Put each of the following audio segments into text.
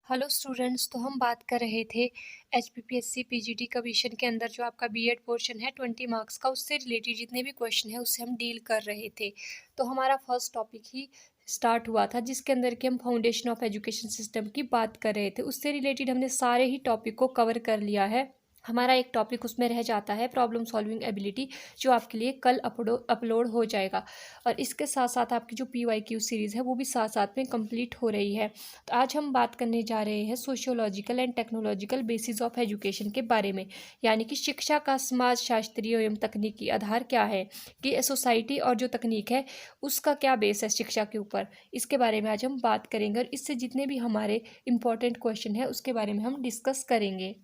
Hello students. तो हम बात कर रहे थे एचपीपीएससी पीजीटी कमीशन के अंदर जो आपका बीएड पोर्शन है 20 मार्क्स का, उससे रिलेटेड जितने भी क्वेश्चन है उससे हम डील कर रहे थे। तो हमारा फर्स्ट टॉपिक ही स्टार्ट हुआ था जिसके अंदर कि हम फाउंडेशन ऑफ एजुकेशन सिस्टम की बात कर रहे थे। उससे रिलेटेड हमने सारे ही टॉपिक को कवर कर लिया है। हमारा एक टॉपिक उसमें रह जाता है प्रॉब्लम सॉल्विंग एबिलिटी, जो आपके लिए कल अपलोड हो जाएगा। और इसके साथ साथ आपकी जो पीवाईक्यू सीरीज़ है वो भी साथ साथ में कंप्लीट हो रही है। तो आज हम बात करने जा रहे हैं sociological and technological basis of education के बारे में, यानी कि शिक्षा का समाज शास्त्रीय एवं तकनीकी आधार क्या है, कि सोसाइटी और जो तकनीक है उसका क्या बेस है शिक्षा के ऊपर। इसके बारे में आज हम बात करेंगे और इससे जितने भी हमारे इम्पोर्टेंट क्वेश्चन है उसके बारे में हम डिस्कस करेंगे।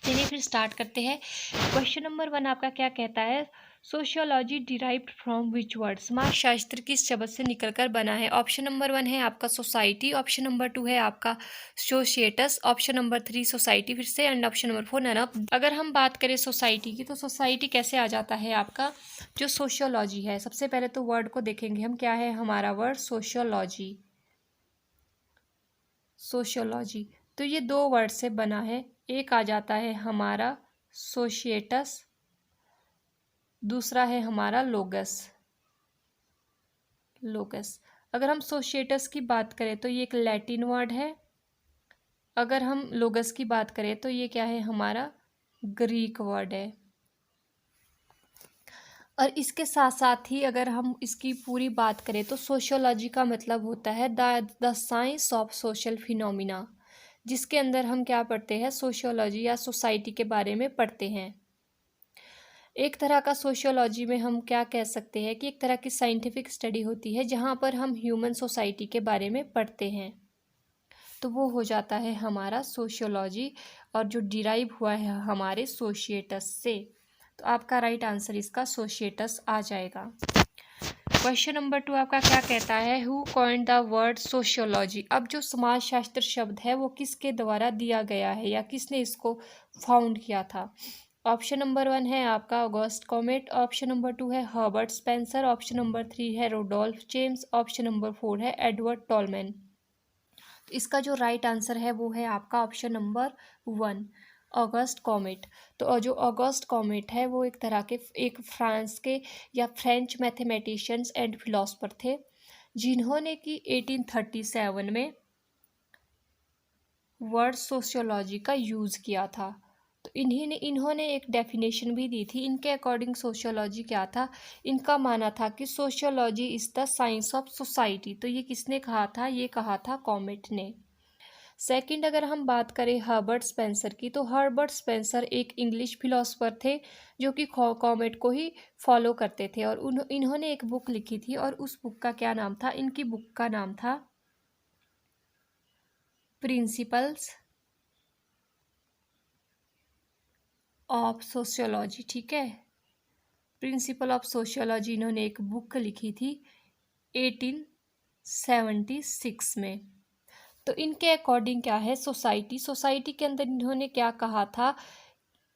चलिए फिर स्टार्ट करते हैं। क्वेश्चन नंबर 1 आपका क्या कहता है? Sociology derived from which word? समाज शास्त्र किस शब्द से निकलकर बना है? ऑप्शन नंबर 1 है आपका सोसाइटी, ऑप्शन नंबर 2 है आपका सोशिएटस, ऑप्शन नंबर 3 सोसाइटी फिर से, and option number 4 none of. अगर हम बात करें सोसाइटी की, तो सोसाइटी कैसे आ जाता है आपका जो सोशियोलॉजी है। सबसे पहले तो वर्ड को देखेंगे हम, क्या है हमारा वर्ड सोशियोलॉजी। सोशियोलॉजी तो ये दो वर्ड से बना है। एक आ जाता है हमारा सोशिएटस, दूसरा है हमारा लोगस। लोगस अगर हम सोशिएटस की बात करें तो ये एक लैटिन वर्ड है। अगर हम लोगस की बात करें तो ये क्या है हमारा ग्रीक वर्ड है। और इसके साथ साथ ही अगर हम इसकी पूरी बात करें तो सोशियोलॉजी का मतलब होता है the science of social phenomena, जिसके अंदर हम क्या पढ़ते हैं सोशियोलॉजी या सोसाइटी के बारे में पढ़ते हैं। एक तरह का सोशियोलॉजी में हम क्या कह सकते हैं कि एक तरह की साइंटिफिक स्टडी होती है जहाँ पर हम ह्यूमन सोसाइटी के बारे में पढ़ते हैं, तो वो हो जाता है हमारा सोशियोलॉजी, और जो डिराइव हुआ है हमारे सोशिएटस से। तो आपका राइट आंसर इसका सोशिएटस आ जाएगा। क्वेश्चन नंबर 2 आपका क्या कहता है? Who coined the word sociology? अब जो समाजशास्त्र शब्द है वो किसके द्वारा दिया गया है या किसने इसको फाउंड किया था? ऑप्शन नंबर 1 है आपका ऑगस्ट कॉमेट, ऑप्शन नंबर 2 है हर्बर्ट स्पेंसर, ऑप्शन नंबर 3 है रोडोल्फ जेम्स, ऑप्शन नंबर 4 है एडवर्ड टॉलमैन। तो इसका जो राइट आंसर है वो है आपका ऑप्शन नंबर 1 ऑगस्ट कॉमेट। तो जो ऑगस्ट कॉमेट है वो एक तरह के एक फ्रांस के या फ्रेंच मैथमेटिशियंस एंड फिलोसफर थे, जिन्होंने कि 1837 में वर्ड सोशियोलॉजी का यूज़ किया था। तो इन्होंने एक डेफिनेशन भी दी थी। इनके अकॉर्डिंग सोशियोलॉजी क्या था? इनका मानना था कि sociology is the science of society. तो ये किसने कहा था? ये कहा था कॉमेट ने। सेकंड अगर हम बात करें हर्बर्ट स्पेंसर की, तो हर्बर्ट स्पेंसर एक इंग्लिश फिलोसफर थे जो कि कॉमेट को ही फॉलो करते थे, और इन्होंने एक बुक लिखी थी, और उस बुक का क्या नाम था? इनकी बुक का नाम था प्रिंसिपल्स ऑफ सोशियोलॉजी। ठीक है, प्रिंसिपल ऑफ सोशियोलॉजी इन्होंने एक बुक लिखी थी 1876 में। तो इनके अकॉर्डिंग क्या है सोसाइटी के अंदर इन्होंने क्या कहा था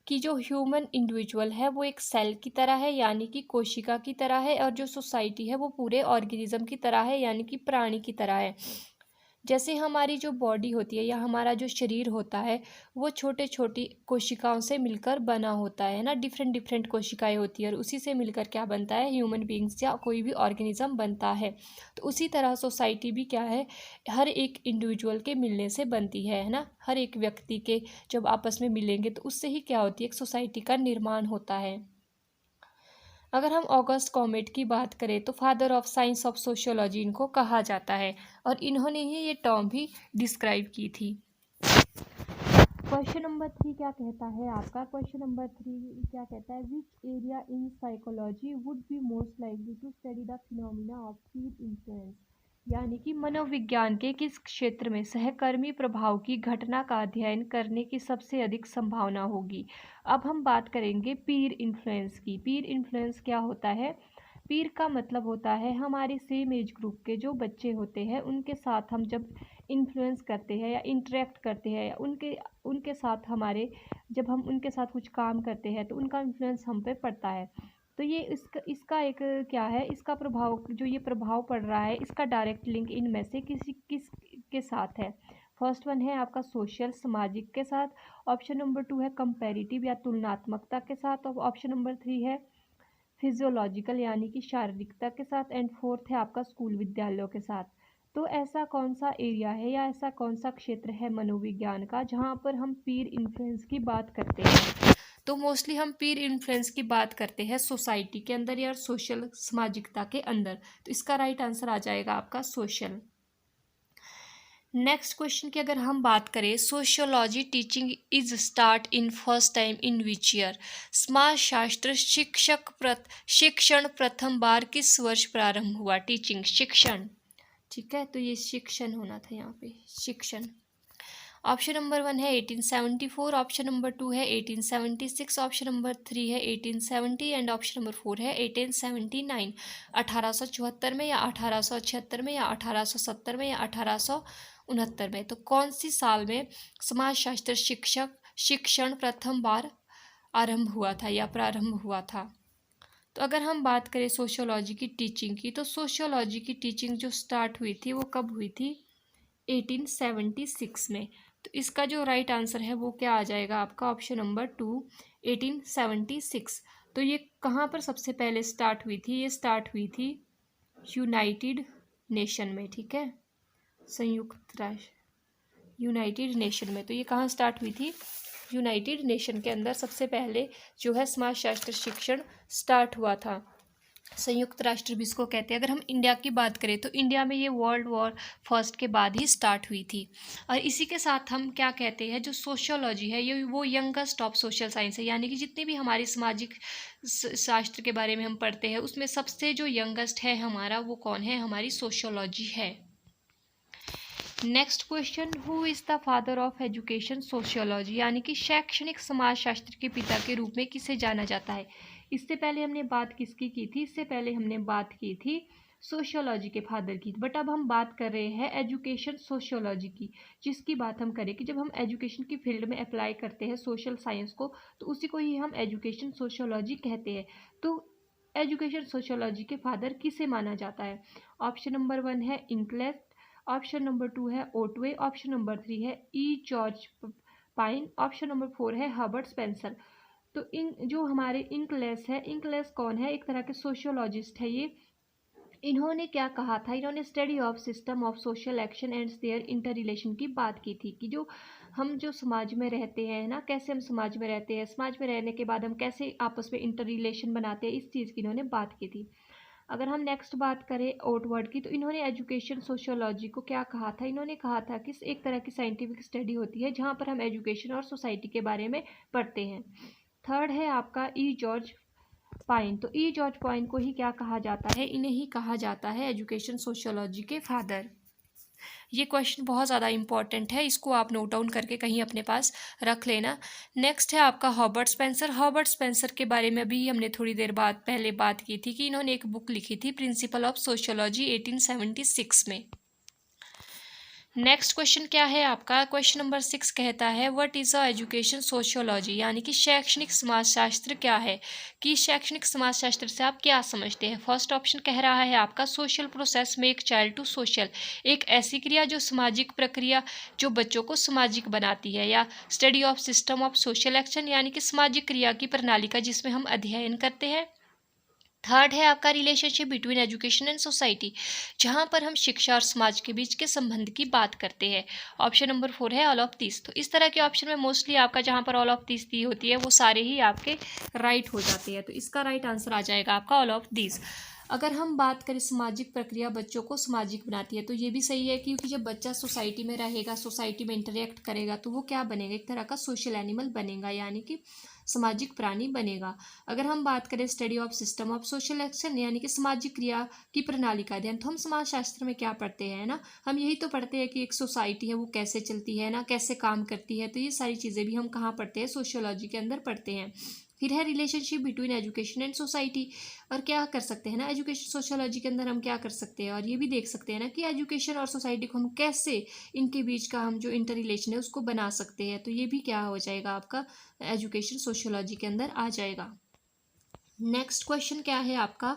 कि जो ह्यूमन इंडिविजुअल है वो एक सेल की तरह है, यानी कि कोशिका की तरह है, और जो सोसाइटी है वो पूरे ऑर्गेनिज्म की तरह है, यानी कि प्राणी की तरह है। जैसे हमारी जो बॉडी होती है या हमारा जो शरीर होता है वो छोटे छोटी कोशिकाओं से मिलकर बना होता है ना, डिफरेंट डिफरेंट कोशिकाएं होती है, और उसी से मिलकर क्या बनता है? ह्यूमन बींग्स या कोई भी ऑर्गेनिज्म बनता है। तो उसी तरह सोसाइटी भी क्या है? हर एक इंडिविजुअल के मिलने से बनती है ना। हर एक व्यक्ति के जब आपस में मिलेंगे तो उससे ही क्या होती है? एक सोसाइटी का निर्माण होता है। अगर हम ऑगस्ट कॉमेट की बात करें तो father of science of sociology इनको कहा जाता है, और इन्होंने ही ये टर्म भी डिस्क्राइब की थी। क्वेश्चन नंबर 3 क्या कहता है आपका? क्वेश्चन नंबर 3 क्या कहता है? Which area in psychology would be most likely to study the phenomena of peer influence? यानी कि मनोविज्ञान के किस क्षेत्र में सहकर्मी प्रभाव की घटना का अध्ययन करने की सबसे अधिक संभावना होगी? अब हम बात करेंगे पीर इन्फ्लुएंस की। पीर इन्फ्लुएंस क्या होता है? पीर का मतलब होता है हमारे सेम एज ग्रुप के जो बच्चे होते हैं उनके साथ हम जब इन्फ्लुएंस करते हैं या इंटरेक्ट करते हैं, या उनके उनके साथ हमारे जब हम उनके साथ कुछ काम करते हैं तो उनका इन्फ्लुएंस हम पे पड़ता है। तो ये इसका एक क्या है? इसका प्रभाव जो ये प्रभाव पड़ रहा है इसका डायरेक्ट लिंक इनमें से किस के साथ है? फर्स्ट वन है आपका सोशल सामाजिक के साथ, ऑप्शन नंबर 2 है कंपैरेटिव या तुलनात्मकता के साथ, और ऑप्शन नंबर 3 है फिजियोलॉजिकल यानी कि शारीरिकता के साथ, एंड फोर्थ है आपका स्कूल विद्यालयों के साथ। तो ऐसा कौन सा एरिया है या ऐसा कौन सा क्षेत्र है मनोविज्ञान का जहाँ पर हम पीर इन्फ्लुएंस की बात करते हैं? तो मोस्टली हम पीर इन्फ्लुएंस की बात करते हैं सोसाइटी के अंदर या सोशल सामाजिकता के अंदर। तो इसका राइट आंसर आ जाएगा आपका सोशल। नेक्स्ट क्वेश्चन की अगर हम बात करें, sociology teaching is start in first time in which year? समाजशास्त्र शिक्षण प्रथम बार किस वर्ष प्रारंभ हुआ? टीचिंग शिक्षण, ठीक है, तो ये शिक्षण होना था यहाँ पे, शिक्षण। ऑप्शन नंबर 1 है 1874, ऑप्शन नंबर 2 है 1876, ऑप्शन नंबर 3 है 1870 एंड ऑप्शन नंबर 4 है 1879। 1874 में या 1876 में या 1870 में या 1869 में? तो कौन सी साल में समाजशास्त्र शिक्षण प्रथम बार आरंभ हुआ था या प्रारंभ हुआ था? तो अगर हम बात करें सोशियोलॉजी की टीचिंग की, तो सोशियोलॉजी की टीचिंग जो स्टार्ट हुई थी वो कब हुई थी? 1876 में। तो इसका जो राइट आंसर है वो क्या आ जाएगा आपका? Option number 2 1876। तो ये कहाँ पर सबसे पहले स्टार्ट हुई थी? ये स्टार्ट हुई थी यूनाइटेड नेशन में, ठीक है, संयुक्त राष्ट्र, यूनाइटेड नेशन में। तो ये कहाँ स्टार्ट हुई थी? यूनाइटेड नेशन के अंदर सबसे पहले जो है समाजशास्त्र शिक्षण स्टार्ट हुआ था। संयुक्त राष्ट्र भी इसको कहते हैं। अगर हम इंडिया की बात करें तो इंडिया में ये वर्ल्ड वॉर फर्स्ट के बाद ही स्टार्ट हुई थी। और इसी के साथ हम क्या कहते हैं, जो सोशियोलॉजी है ये वो यंगेस्ट ऑफ सोशल साइंस है, यानी कि जितने भी हमारे सामाजिक शास्त्र के बारे में हम पढ़ते हैं उसमें सबसे जो यंगेस्ट है हमारा, वो कौन है? हमारी सोशियोलॉजी है। Next question, who is the father of education sociology, यानी कि शैक्षणिक समाजशास्त्र के पिता के रूप में किसे जाना जाता है? इससे पहले हमने बात किसकी की थी? इससे पहले हमने बात की थी सोशियोलॉजी के फादर की, बट अब हम बात कर रहे हैं एजुकेशन सोशियोलॉजी की, जिसकी बात हम करें कि जब हम एजुकेशन की फील्ड में अप्लाई करते हैं सोशल साइंस को तो उसी को ही हम एजुकेशन सोशियोलॉजी कहते हैं। तो एजुकेशन सोशियोलॉजी के फादर किसे माना जाता है? ऑप्शन नंबर 1 है इंकलेस, ऑप्शन नंबर 2 है ओटवे, ऑप्शन नंबर 3 है ई जॉर्ज पाइन, ऑप्शन नंबर 4 है हर्बर्ट स्पेंसर। तो इन जो हमारे इंकलेस है, इंकलेस कौन है? एक तरह के सोशियोलॉजिस्ट है ये। इन्होंने क्या कहा था? इन्होंने study of system of social action and their interrelation की बात की थी कि जो समाज में रहते हैं ना, कैसे हम समाज में रहते हैं, समाज में रहने के बाद हम कैसे आपस में इंटर रिलेशन बनाते हैं, इस चीज़ की इन्होंने बात की थी। अगर हम नेक्स्ट बात करें ओटवर्ड की, तो इन्होंने एजुकेशन सोशियोलॉजी को क्या कहा था? इन्होंने कहा था कि एक तरह की साइंटिफिक स्टडी होती है जहाँ पर हम एजुकेशन और सोसाइटी के बारे में पढ़ते हैं। थर्ड है आपका ई जॉर्ज पाइन। तो ई जॉर्ज पाइन को ही क्या कहा जाता है? इन्हें ही कहा जाता है एजुकेशन सोशियोलॉजी के फादर। ये क्वेश्चन बहुत ज़्यादा इंपॉर्टेंट है, इसको आप नोट डाउन करके कहीं अपने पास रख लेना। नेक्स्ट है आपका हर्बर्ट स्पेंसर। हर्बर्ट स्पेंसर के बारे में भी हमने थोड़ी देर बाद पहले बात की थी कि इन्होंने एक बुक लिखी थी प्रिंसिपल ऑफ सोशियोलॉजी 1876 में। नेक्स्ट क्वेश्चन क्या है आपका? क्वेश्चन नंबर 6 कहता है what is a education sociology, यानी कि शैक्षणिक समाजशास्त्र क्या है? कि शैक्षणिक समाजशास्त्र से आप क्या समझते हैं? फर्स्ट ऑप्शन कह रहा है आपका social process make child to social, एक ऐसी क्रिया जो सामाजिक प्रक्रिया जो बच्चों को सामाजिक बनाती है, या study of system of social action, यानी कि सामाजिक क्रिया की प्रणाली का जिसमें हम अध्ययन करते हैं। थर्ड है आपका relationship between education and society, जहाँ पर हम शिक्षा और समाज के बीच के संबंध की बात करते हैं। ऑप्शन नंबर 4 है ऑल ऑफ दिस। तो इस तरह के ऑप्शन में मोस्टली आपका जहाँ पर ऑल ऑफ दिस दी होती है वो सारे ही आपके राइट हो जाते हैं। तो इसका राइट आंसर आ जाएगा आपका ऑल ऑफ दिस। अगर हम बात करें सामाजिक प्रक्रिया बच्चों को सामाजिक बनाती है, तो ये भी सही है, क्योंकि जब बच्चा सोसाइटी में रहेगा, सोसाइटी में इंटरेक्ट करेगा, तो वो क्या बनेगा? एक तरह का सोशल एनिमल बनेगा, यानी कि सामाजिक प्राणी बनेगा। अगर हम बात करें study of system of social action, यानी कि सामाजिक क्रिया की प्रणाली का अध्ययन, तो हम समाजशास्त्र में क्या पढ़ते हैं ना, हम यही तो पढ़ते हैं कि एक सोसाइटी है वो कैसे चलती है ना, कैसे काम करती है। तो ये सारी चीज़ें भी हम कहाँ पढ़ते हैं? सोशियोलॉजी के अंदर पढ़ते हैं। फिर है relationship between education and society, और क्या कर सकते हैं ना एजुकेशन सोशियोलॉजी के अंदर हम क्या कर सकते हैं, और ये भी देख सकते हैं ना कि एजुकेशन और सोसाइटी को हम कैसे, इनके बीच का हम जो इंटर रिलेशन है उसको बना सकते हैं। तो ये भी क्या हो जाएगा आपका एजुकेशन सोशियोलॉजी के अंदर आ जाएगा। नेक्स्ट क्वेश्चन क्या है आपका,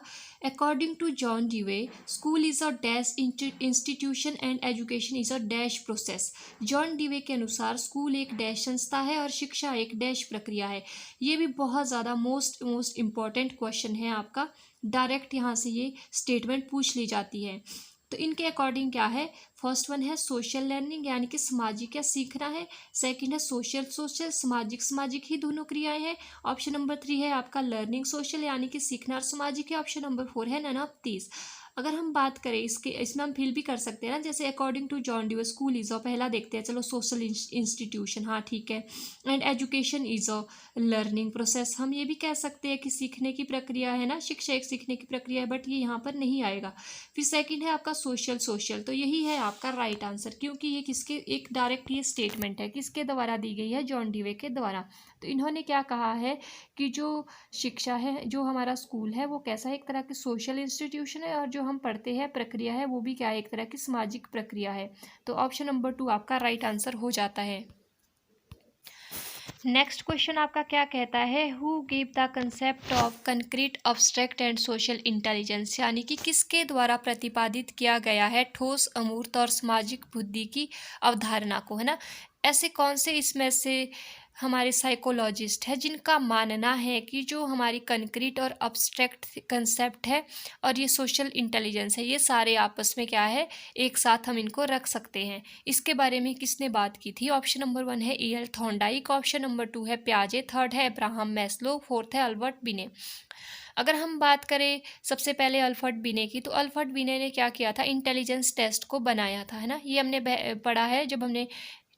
according to John डीवे school is a dash institution and education is a dash process. John Dewey के अनुसार स्कूल एक डैश संस्था है और शिक्षा एक डैश प्रक्रिया है। ये भी बहुत ज़्यादा मोस्ट इम्पॉर्टेंट क्वेश्चन है आपका, डायरेक्ट यहाँ से ये स्टेटमेंट पूछ ली जाती है। तो इनके अकॉर्डिंग क्या है, फर्स्ट वन है सोशल लर्निंग यानी कि सामाजिक या सीखना है। सेकंड है सोशल सोशल सामाजिक ही दोनों क्रियाएं हैं। ऑप्शन नंबर 3 है आपका लर्निंग सोशल यानी कि सीखना और सामाजिक है। ऑप्शन नंबर 4 है नन ऑफ दीज। अगर हम बात करें इसके, इसमें हम फिल भी कर सकते हैं ना, जैसे according to John डीवे school is a, पहला देखते हैं चलो सोशल इंस्टीट्यूशन, हाँ ठीक है। And education is a learning process, हम ये भी कह सकते हैं कि सीखने की प्रक्रिया है ना, शिक्षा एक सीखने की प्रक्रिया है, बट ये यहाँ पर नहीं आएगा। फिर सेकंड है आपका सोशल सोशल, तो यही है आपका राइट आंसर, क्योंकि ये किसके एक डायरेक्ट ये स्टेटमेंट है, किसके द्वारा दी गई है, जॉन डीवे के द्वारा। तो इन्होंने क्या कहा है कि जो शिक्षा है, जो हमारा स्कूल है वो कैसा है, एक तरह की सोशल इंस्टीट्यूशन है, और जो हम पढ़ते हैं प्रक्रिया है वो भी क्या है, एक तरह की सामाजिक प्रक्रिया है। तो ऑप्शन नंबर 2 आपका राइट आंसर हो जाता है। नेक्स्ट क्वेश्चन आपका क्या कहता है, who give the concept of concrete abstract and social intelligence, यानी कि किसके द्वारा प्रतिपादित किया गया है ठोस अमूर्त और सामाजिक बुद्धि की अवधारणा को, है ना। ऐसे कौन से इसमें से हमारे साइकोलॉजिस्ट हैं जिनका मानना है कि जो हमारी कंक्रीट और अब्स्ट्रैक्ट कंसेप्ट है और ये सोशल इंटेलिजेंस है, ये सारे आपस में क्या है, एक साथ हम इनको रख सकते हैं। इसके बारे में किसने बात की थी, ऑप्शन नंबर 1 है E.L. थॉर्नडाइक, ऑप्शन नंबर 2 है पियाजे, थर्ड है अब्राहम मैस्लो, फोर्थ है अल्बर्ट बिने। अगर हम बात करें सबसे पहले अल्बर्ट बिने की, तो अल्बर्ट बिने ने क्या किया था, इंटेलिजेंस टेस्ट को बनाया था, है ना। ये हमने पढ़ा है जब हमने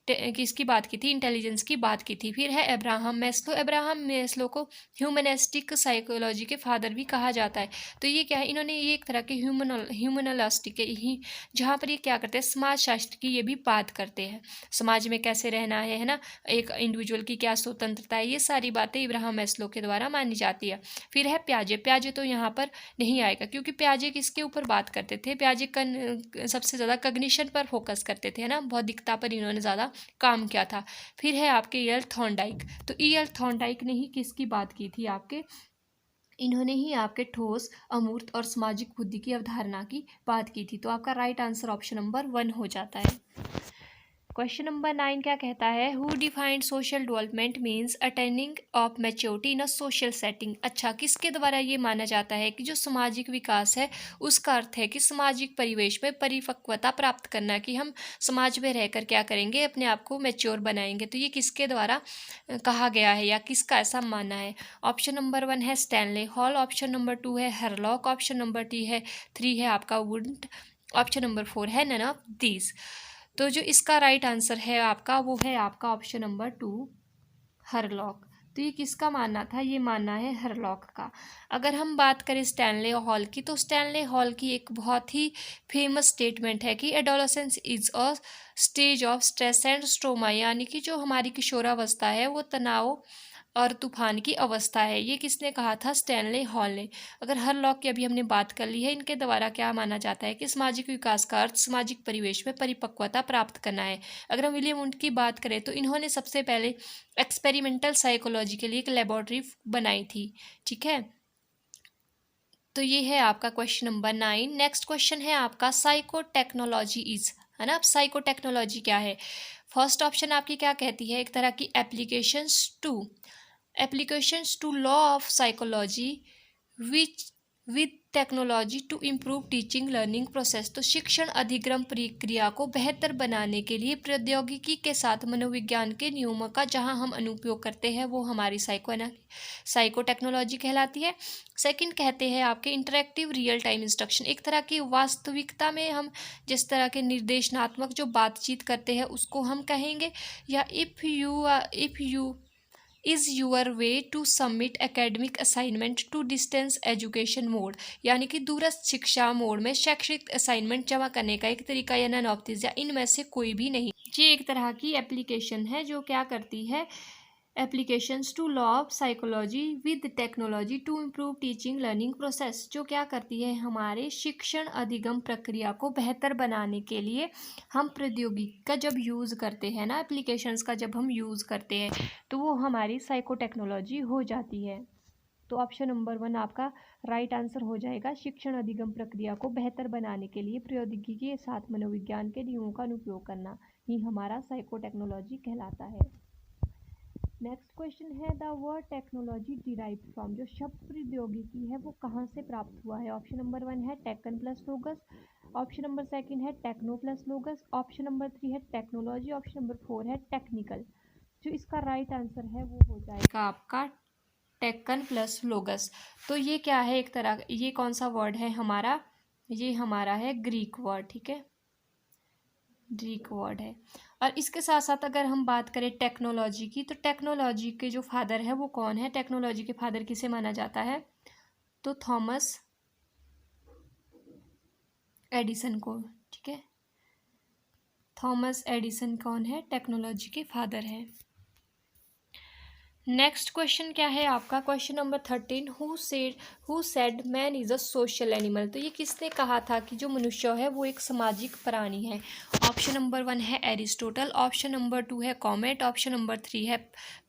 किसकी बात की थी, इंटेलिजेंस की बात की थी। फिर है अब्राहम मैस्लो, अब्राहम मैस्लो को ह्यूमनिस्टिक साइकोलॉजी के फादर भी कहा जाता है। तो ये क्या है, इन्होंने ये एक तरह के ह्यूमनलिस्टिक ही, जहाँ पर ये क्या करते हैं, समाज शास्त्र की ये भी बात करते हैं, समाज में कैसे रहना है ना, एक इंडिविजुअल की क्या स्वतंत्रता है, ये सारी बातें अब्राहम मैस्लो के द्वारा मानी जाती है। फिर है प्याजे, प्याजे तो यहाँ पर नहीं आएगा, क्योंकि प्याजे किसके ऊपर बात करते थे, प्याजे सबसे ज़्यादा कग्निशन पर फोकस करते थे, है ना, बौद्धिकता पर इन्होंने ज़्यादा काम किया था। फिर है आपके E.L. थॉर्नडाइक, तो E.L. थॉर्नडाइक ने ही किसकी बात की थी आपके, इन्होंने ही आपके ठोस अमूर्त और सामाजिक बुद्धि की अवधारणा की बात की थी। तो आपका राइट आंसर ऑप्शन नंबर 1 हो जाता है। क्वेश्चन नंबर 9 क्या कहता है, who defined social development means attaining of maturity in a social setting. अच्छा, किसके द्वारा ये माना जाता है कि जो सामाजिक विकास है उसका अर्थ है कि सामाजिक परिवेश में परिपक्वता प्राप्त करना, कि हम समाज में रहकर क्या करेंगे, अपने आप को मैच्योर बनाएंगे। तो ये किसके द्वारा कहा गया है या किसका ऐसा मानना है, ऑप्शन नंबर 1 है स्टैनले हॉल, ऑप्शन नंबर 2 है हरलॉक, ऑप्शन नंबर 3 है आपका वुड, ऑप्शन नंबर 4 है नन ऑफ दीज। तो जो इसका राइट आंसर है आपका वो है आपका ऑप्शन नंबर 2 हरलॉक। तो ये किसका मानना था, ये मानना है हरलॉक का। अगर हम बात करें स्टैनले हॉल की, तो स्टैनले हॉल की एक बहुत ही फेमस स्टेटमेंट है कि adolescence is a stage of stress and stroma, यानी कि जो हमारी किशोरावस्था है वो तनाव और तूफान की अवस्था है। ये किसने कहा था, स्टैनले हॉल ने। अगर हरलॉक की अभी हमने बात कर ली है, इनके द्वारा क्या माना जाता है कि सामाजिक विकास का अर्थ सामाजिक परिवेश में परिपक्वता प्राप्त करना है। अगर हम विलियम वुंड की बात करें तो इन्होंने सबसे पहले एक्सपेरिमेंटल साइकोलॉजी के लिए एक लेबोरेटरी बनाई थी, ठीक है। तो ये है आपका क्वेश्चन नंबर 9। नेक्स्ट क्वेश्चन है आपका साइकोटेक्नोलॉजी इज, है ना। अब साइकोटेक्नोलॉजी क्या है, फर्स्ट ऑप्शन आपकी क्या कहती है, एक तरह की applications to law of psychology which with technology to improve teaching learning process. तो शिक्षण अधिगम प्रक्रिया को बेहतर बनाने के लिए प्रौद्योगिकी के साथ मनोविज्ञान के नियमों का जहां हम अनुपयोग करते हैं वो हमारी साइको टेक्नोलॉजी कहलाती है। सेकंड कहते हैं आपके इंटरेक्टिव रियल टाइम इंस्ट्रक्शन, एक तरह की वास्तविकता में हम जिस तरह के निर्देशनात्मक जो बातचीत करते हैं उसको हम कहेंगे। या if you is your way to submit academic assignment to distance education mode, यानी कि दूरस्थ शिक्षा मोड में शैक्षिक असाइनमेंट जमा करने का एक तरीका, या नन ऑफ दिस, या इनमें से कोई भी नहीं। ये एक तरह की एप्लीकेशन है जो क्या करती है, applications to law of psychology with technology to improve teaching learning process, जो क्या करती है, हमारे शिक्षण अधिगम प्रक्रिया को बेहतर बनाने के लिए हम प्रौद्योगिकी का जब यूज़ करते हैं ना, एप्लीकेशंस का जब हम यूज़ करते हैं तो वो हमारी साइको टेक्नोलॉजी हो जाती है। तो ऑप्शन नंबर 1 आपका राइट आंसर हो जाएगा। शिक्षण अधिगम प्रक्रिया को बेहतर बनाने के लिए प्रौद्योगिकी के साथ मनोविज्ञान के नियमों का अनुप्रयोग करना ही हमारा साइकोटेक्नोलॉजी कहलाता है। नेक्स्ट क्वेश्चन है the word technology derive from, जो शब्द प्रौद्योगिकी है वो कहाँ से प्राप्त हुआ है। ऑप्शन नंबर 1 है टेकन प्लस लोगस, ऑप्शन नंबर 2 है टेक्नो प्लस लोगस, ऑप्शन नंबर 3 है टेक्नोलॉजी, ऑप्शन नंबर 4 है टेक्निकल। जो इसका राइट आंसर है वो हो जाएगा आपका टेकन प्लस लोगस। तो ये क्या है, एक तरह ये कौन सा वर्ड है हमारा, ये हमारा है ग्रीक वर्ड, ठीक है, ग्रीक वर्ड है। और इसके साथ साथ अगर हम बात करें टेक्नोलॉजी की, तो टेक्नोलॉजी के जो फादर है वो कौन है, टेक्नोलॉजी के फादर किसे माना जाता है, तो थॉमस एडिसन को, ठीक है, थॉमस एडिसन कौन है, टेक्नोलॉजी के फादर है। नेक्स्ट क्वेश्चन क्या है आपका, question number 13, who said man is a social animal. तो ये किसने कहा था कि जो मनुष्य है वो एक सामाजिक प्राणी है। ऑप्शन नंबर 1 है एरिस्टोटल, ऑप्शन नंबर 2 है कॉमेट, ऑप्शन नंबर 3 है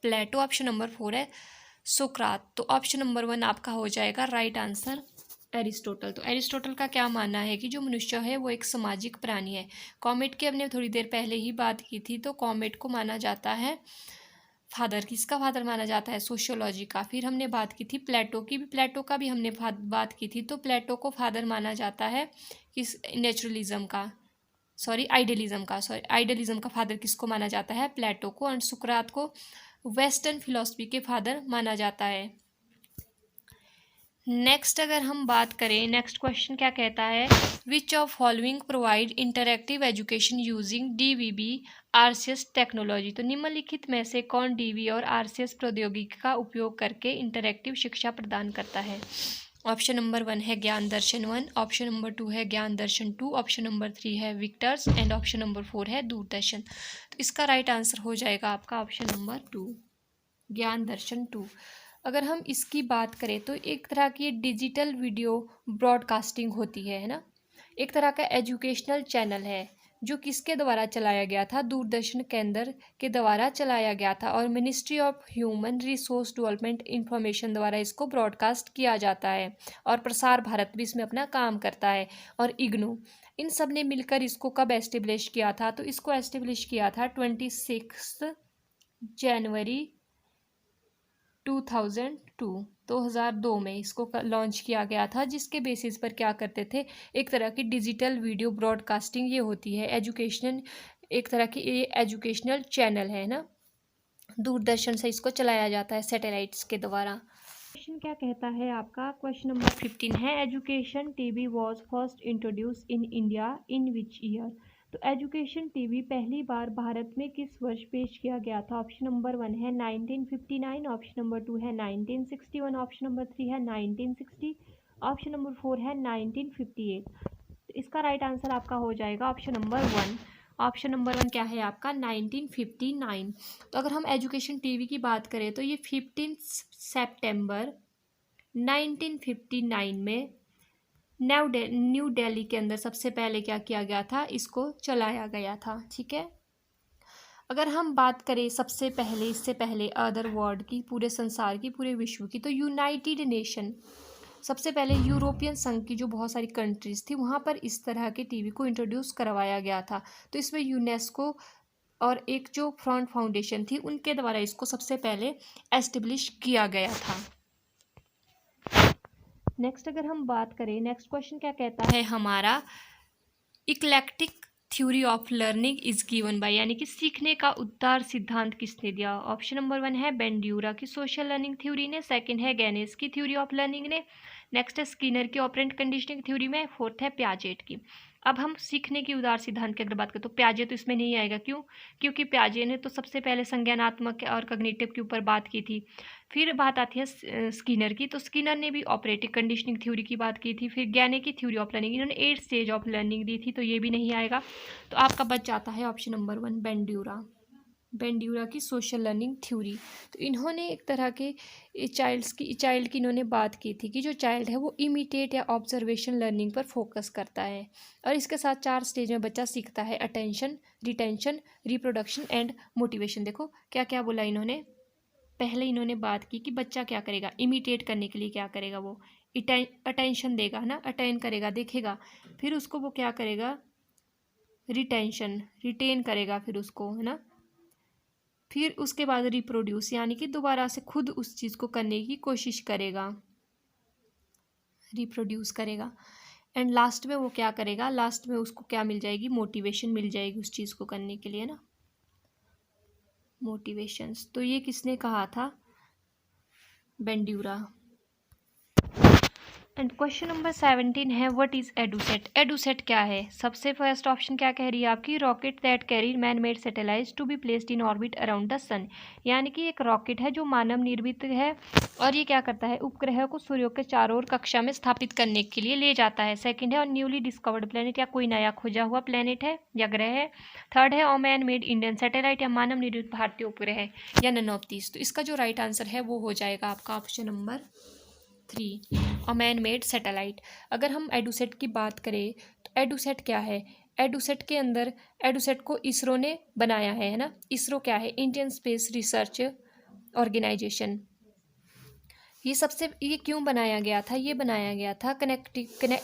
प्लेटो, ऑप्शन नंबर 4 है सुकरात। तो ऑप्शन नंबर 1 आपका हो जाएगा राइट आंसर एरिस्टोटल। तो एरिस्टोटल का क्या मानना है कि जो मनुष्य है वो एक सामाजिक प्राणी है। कॉमेट की हमने थोड़ी देर पहले ही बात की थी, तो कॉमेट को माना जाता है फादर, किसका फादर माना जाता है, सोशियोलॉजी का। फिर हमने बात की थी प्लेटो की भी, प्लेटो का भी हमने बात की थी, तो प्लेटो को फादर माना जाता है किस, नेचुरलिज्म का, आइडियलिज्म का फादर किसको माना जाता है, प्लेटो को। और सुकरात को वेस्टर्न फिलॉसफी के फादर माना जाता है। नेक्स्ट अगर हम बात करें, नेक्स्ट क्वेश्चन क्या कहता है, which of following provide interactive education using DVB RCS technology. तो निम्नलिखित में से कौन DV और RCS प्रौद्योगिकी का उपयोग करके इंटरैक्टिव शिक्षा प्रदान करता है। ऑप्शन नंबर 1 है ज्ञान दर्शन 1, ऑप्शन नंबर 2 है ज्ञान दर्शन 2, ऑप्शन नंबर 3 है विक्टर्स एंड ऑप्शन नंबर 4 है दूरदर्शन। तो इसका राइट आंसर हो जाएगा आपका ऑप्शन नंबर 2, ज्ञान दर्शन 2। अगर हम इसकी बात करें तो एक तरह की डिजिटल वीडियो ब्रॉडकास्टिंग होती है ना, एक तरह का एजुकेशनल चैनल है जो किसके द्वारा चलाया गया था, दूरदर्शन केंद्र के द्वारा चलाया गया था। और ministry of human resource development information द्वारा इसको ब्रॉडकास्ट किया जाता है। और प्रसार भारत भी इसमें अपना काम करता है, और इग्नू, इन सब ने मिलकर इसको कब एस्टेब्लिश किया था, तो इसको एस्टेब्लिश किया था 26 जनवरी 2002 में इसको लॉन्च किया गया था, जिसके बेसिस पर क्या करते थे, एक तरह की डिजिटल वीडियो ब्रॉडकास्टिंग ये होती है, एजुकेशनल, एक तरह की ये एजुकेशनल चैनल है ना, दूरदर्शन से इसको चलाया जाता है सैटेलाइट्स के द्वारा। क्वेश्चन क्या कहता है आपका, क्वेश्चन नंबर 15 है education TV was first introduce in India in which year. तो एजुकेशन TV पहली बार भारत में किस वर्ष पेश किया गया था। ऑप्शन नंबर 1 है 1959, ऑप्शन नंबर 2 है 1961, ऑप्शन नंबर 3 है 1960, ऑप्शन नंबर 4 है 1958। तो इसका राइट आंसर आपका हो जाएगा ऑप्शन नंबर 1। ऑप्शन नंबर 1 क्या है आपका 1959। तो अगर हम एजुकेशन TV की बात करें तो ये 15 सितंबर 1959 में न्यू दिल्ली के अंदर सबसे पहले क्या किया गया था, इसको चलाया गया था, ठीक है। अगर हम बात करें सबसे पहले, इससे पहले अदर वर्ल्ड की, पूरे संसार की, पूरे विश्व की, तो यूनाइटेड नेशन, सबसे पहले यूरोपियन संघ की जो बहुत सारी कंट्रीज़ थी वहाँ पर इस तरह के TV को इंट्रोड्यूस करवाया गया था। तो इसमें यूनेस्को और एक जो फ्रंट फाउंडेशन थी उनके द्वारा इसको सबसे पहले एस्टेब्लिश किया गया था। नेक्स्ट अगर हम बात करें, नेक्स्ट क्वेश्चन क्या कहता है हमारा, eclectic theory of learning is given by, यानी कि सीखने का उदार सिद्धांत किसने दिया। ऑप्शन नंबर 1 है बेंड्यूरा की सोशल लर्निंग थ्योरी ने, सेकंड है गैनेस की थ्योरी ऑफ लर्निंग ने, नेक्स्ट है स्किनर की ऑपरेंट कंडीशनिंग थ्योरी में, फोर्थ है पियाजेट की। अब हम सीखने की उदार सिद्धांत की अगर बात करें तो पियाजे तो इसमें नहीं आएगा, क्यों, क्योंकि पियाजे ने तो सबसे पहले संज्ञानात्मक और कॉग्निटिव के ऊपर बात की थी। फिर बात आती है स्किनर की, तो स्किनर ने भी ऑपरेटिव कंडीशनिंग थ्योरी की बात की थी। फिर गैने की थ्योरी ऑफ लर्निंग, इन्होंने 8 स्टेज ऑफ लर्निंग दी थी, तो ये भी नहीं आएगा। तो आपका बच जाता है ऑप्शन नंबर 1 बेंड्यूरा की सोशल लर्निंग थ्योरी। तो इन्होंने एक तरह के चाइल्ड की इन्होंने बात की थी कि जो चाइल्ड है वो इमिटेट या ऑब्जर्वेशन लर्निंग पर फोकस करता है, और इसके साथ 4 स्टेज में बच्चा सीखता है, attention, retention, reproduction and motivation. देखो क्या क्या बोला इन्होंने, पहले इन्होंने बात की कि बच्चा क्या करेगा, इमिटेट करने के लिए क्या करेगा, वो अटेंशन देगा, है ना, अटेंड करेगा, देखेगा, फिर उसको वो क्या करेगा, रिटेन करेगा, फिर उसको, है ना, फिर उसके बाद रिप्रोड्यूस यानी कि दोबारा से खुद उस चीज़ को करने की कोशिश करेगा, रिप्रोड्यूस करेगा। एंड लास्ट में वो क्या करेगा, लास्ट में उसको क्या मिल जाएगी, मोटिवेशन मिल जाएगी उस चीज़ को करने के लिए ना, मोटिवेशंस। तो ये किसने कहा था, बेंड्यूरा। एंड क्वेश्चन नंबर 17 है व्हाट इज एडुसेट। एडुसेट क्या है, सबसे फर्स्ट ऑप्शन क्या कह रही है आपकी, rocket that carry man made satellites to be placed in orbit around the sun, यानी कि एक रॉकेट है जो मानव निर्मित है और ये क्या करता है, उपग्रह को सूर्य के चारों ओर कक्षा में स्थापित करने के लिए ले जाता है। सेकंड है और न्यूली डिस्कवर्ड प्लेनेट, या कोई नया खोजा हुआ प्लेनेट है या ग्रह है। थर्ड है और मैन मेड इंडियन सैटेलाइट, या मानव निर्मित भारतीय उपग्रह है, या नन ऑफ दीज। तो इसका जो राइट आंसर है वो हो जाएगा आपका option number 3, a man made satellite. अगर हम एडुसेट की बात करें तो एडुसेट क्या है, एडुसेट के अंदर, एडुसेट को इसरो ने बनाया है ना। इसरो क्या है, इंडियन स्पेस रिसर्च ऑर्गेनाइजेशन। ये क्यों बनाया गया था, ये बनाया गया था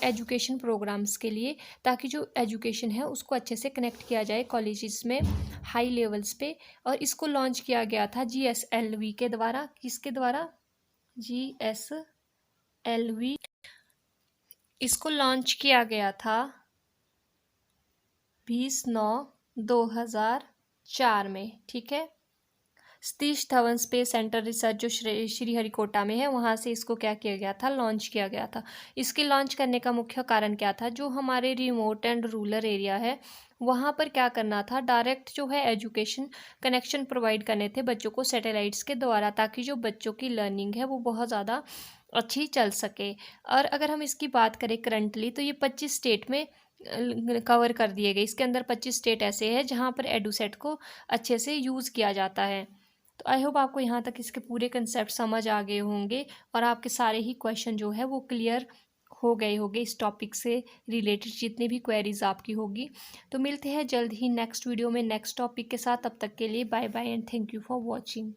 एजुकेशन प्रोग्राम्स के लिए, ताकि जो एजुकेशन है उसको अच्छे से कनेक्ट किया जाए कॉलेजेस में हाई लेवल्स पे। और इसको लॉन्च किया गया था GSLV के द्वारा, किसके द्वारा, GSLV। इसको लॉन्च किया गया था 20/9/2004 में, ठीक है। Satish Dhawan space centre research जो श्रीहरिकोटा में है, वहाँ से इसको क्या किया गया था, लॉन्च किया गया था। इसके लॉन्च करने का मुख्य कारण क्या था, जो हमारे रिमोट एंड रूरल एरिया है वहाँ पर क्या करना था, डायरेक्ट जो है एजुकेशन कनेक्शन प्रोवाइड करने थे बच्चों को सैटेलाइट्स के द्वारा, ताकि जो बच्चों की लर्निंग है वो बहुत ज़्यादा अच्छी चल सके। और अगर हम इसकी बात करें करंटली, तो ये 25 स्टेट में कवर कर दिए गए। इसके अंदर 25 स्टेट ऐसे हैं जहाँ पर एडुसेट को अच्छे से यूज़ किया जाता है। तो आई होप आपको यहाँ तक इसके पूरे कंसेप्ट समझ आ गए होंगे और आपके सारे ही क्वेश्चन जो है वो क्लियर हो गए होंगे इस टॉपिक से रिलेटेड, जितनी भी क्वेरीज आपकी होगी। तो मिलते हैं जल्द ही नेक्स्ट वीडियो में नेक्स्ट टॉपिक के साथ। तब तक के लिए bye bye and thank you for watching.